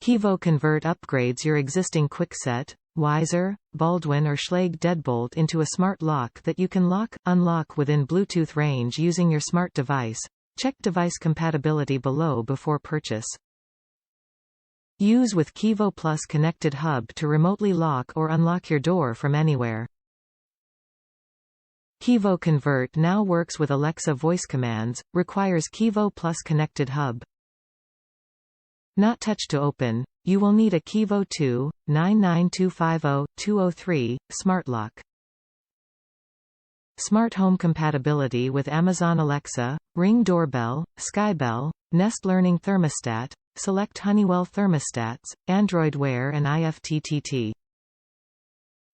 Kevo Convert upgrades your existing Kwikset, Weiser, Baldwin or Schlage deadbolt into a smart lock that you can lock, unlock within Bluetooth range using your smart device. Check device compatibility below before purchase. Use with Kevo Plus connected hub to remotely lock or unlock your door from anywhere. Kevo Convert now works with Alexa voice commands, requires Kevo Plus connected hub. Not touch to open, you will need a Kevo 2-99250-203 smart lock. Smart home compatibility with Amazon Alexa, Ring doorbell, Sky Bell, Nest Learning thermostat, select Honeywell thermostats, Android Wear and IFTTT.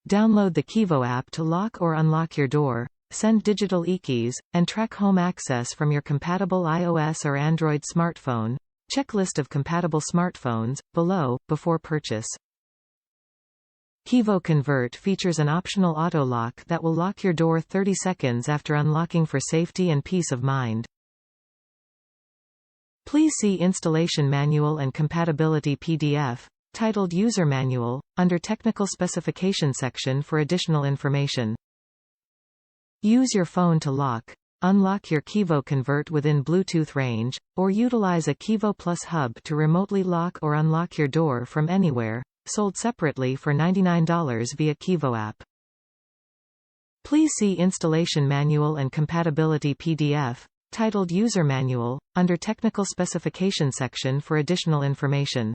Download the Kevo app to lock or unlock your door, send digital e-keys, and track home access from your compatible iOS or Android smartphone. Check list of compatible smartphones, below, before purchase. Kevo Convert features an optional auto lock that will lock your door 30 seconds after unlocking for safety and peace of mind. Please see Installation Manual and Compatibility PDF, titled User Manual, under Technical Specification section for additional information. Use your phone to lock, unlock your Kevo Convert within Bluetooth range, or utilize a Kevo Plus hub to remotely lock or unlock your door from anywhere, sold separately for $99 via Kevo app. Please see Installation Manual and Compatibility PDF, titled User Manual, under Technical Specification section for additional information.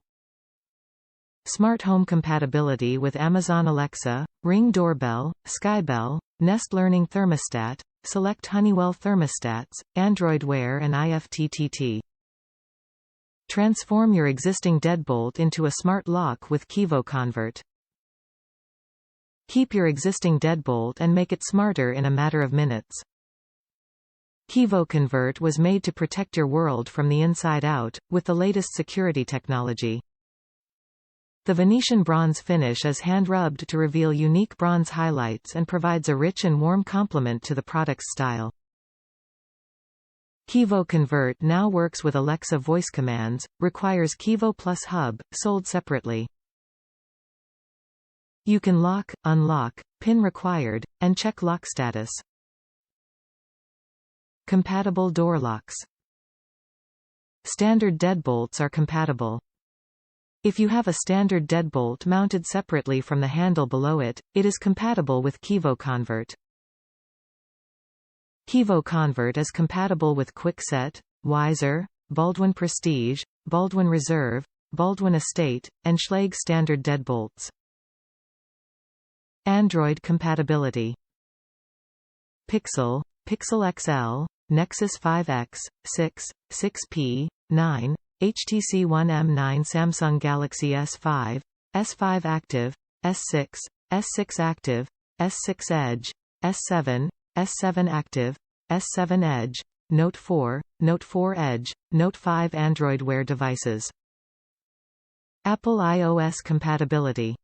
Smart home compatibility with Amazon Alexa, Ring doorbell, Sky Bell, Nest Learning thermostat, select Honeywell thermostats, Android Wear and IFTTT. Transform your existing deadbolt into a smart lock with Kevo Convert. Keep your existing deadbolt and make it smarter in a matter of minutes. Kevo Convert was made to protect your world from the inside out, with the latest security technology. The Venetian bronze finish is hand-rubbed to reveal unique bronze highlights and provides a rich and warm complement to the product's style. Kevo Convert now works with Alexa voice commands, requires Kevo Plus hub, sold separately. You can lock, unlock, PIN required, and check lock status. Compatible door locks. Standard deadbolts are compatible. If you have a standard deadbolt mounted separately from the handle below it, it is compatible with Kevo Convert. Kevo Convert is compatible with Kwikset, Weiser, Baldwin Prestige, Baldwin Reserve, Baldwin Estate, and Schlage standard deadbolts. Android compatibility. Pixel, Pixel XL, Nexus 5X, 6, 6P, 9, HTC One M9 Samsung Galaxy S5, S5 Active, S6, S6 Active, S6 Edge, S7, S7 Active, S7 Edge, Note 4, Note 4 Edge, Note 5 Android Wear devices. Apple iOS compatibility.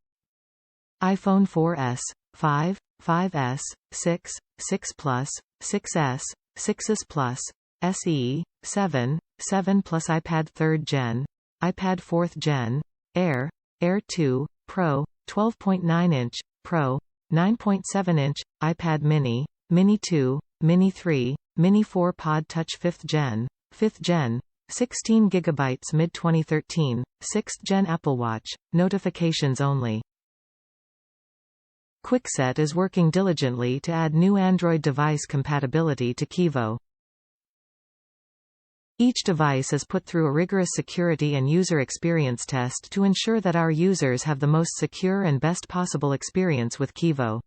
iPhone 4S, 5, 5S, 6, 6 Plus, 6S, 6S Plus, SE, 7, 7 Plus iPad 3rd Gen, iPad 4th Gen, Air, Air 2, Pro, 12.9-inch, Pro, 9.7-inch, iPad Mini, Mini 2, Mini 3, Mini 4 Pod Touch 5th Gen, 5th Gen, 16 GB mid-2013, 6th Gen Apple Watch, notifications only. Kwikset is working diligently to add new Android device compatibility to Kevo. Each device is put through a rigorous security and user experience test to ensure that our users have the most secure and best possible experience with Kevo.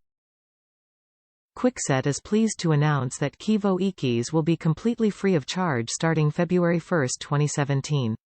Kwikset is pleased to announce that Kevo e-keys will be completely free of charge starting February 1, 2017.